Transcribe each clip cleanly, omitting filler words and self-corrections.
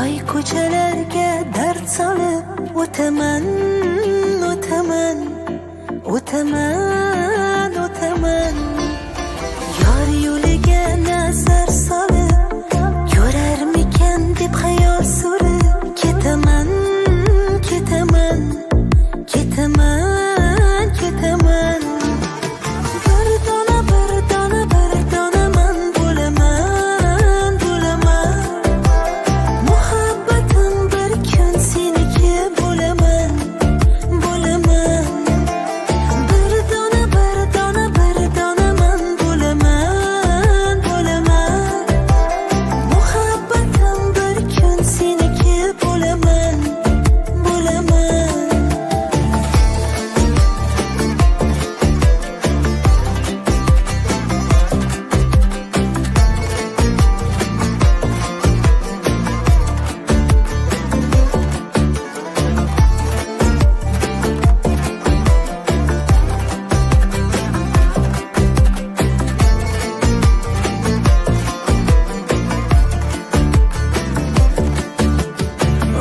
loy ko'chalarga dard solib o'taman, o'taman, o'taman, o'taman. Yor yo'liga nazar solib ko'rarmikan deb xayol surib ketaman, ketaman, ketaman, ketaman. Bir dona man bo'laman, bo'laman. Muhabbatim bir kun seniki bo'laman, bo'laman. Bir dona man bo'laman, bo'laman. Muhabbatim bir kun seniki bo'laman, bo'laman.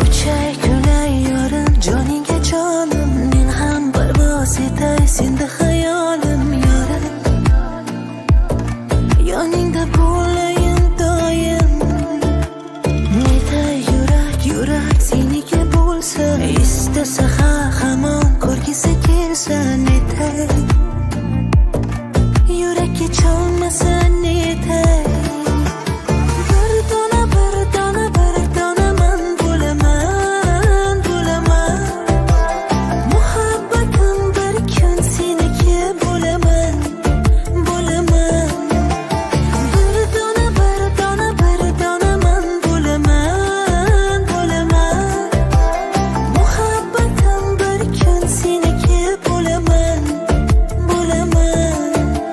Uchay kulay yorim joningga jonim, men ham parvoz etay senda xayolim yorim. Yoningda bo'layin doim, netay yurak, yurak seniki bo'lsa, istasa hamon ko'rgisi kelsa, netay yurakka chalmasa netay. Bir dona man bo'laman, bo'laman. Muhabbatim bir kun seniki bo'laman, bo'laman. Bir dona man bo'laman, bo'laman. Muhabbatim bir kun seniki bo'laman, bo'laman. Bir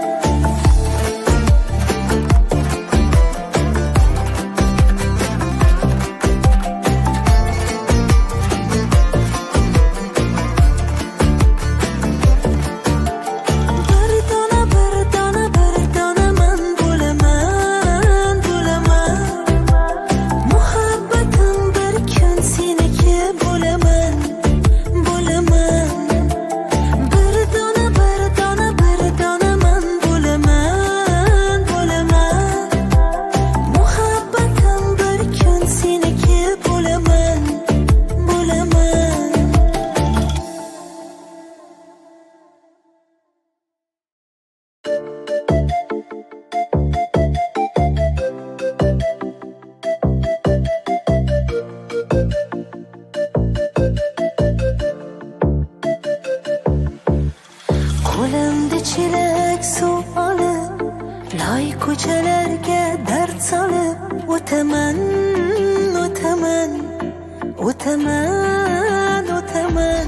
dona man bo'laman, bo'laman. Muhabbatim bir kun seniki bo'laman, bo'laman. Bir dona man bo'laman, bo'laman. Muhabbatim bir kun seniki bo'laman, bo'laman. Qo'limda chelak suv olib, loy ko'chalarga dard solib o'taman, o'taman, o'taman, o'taman.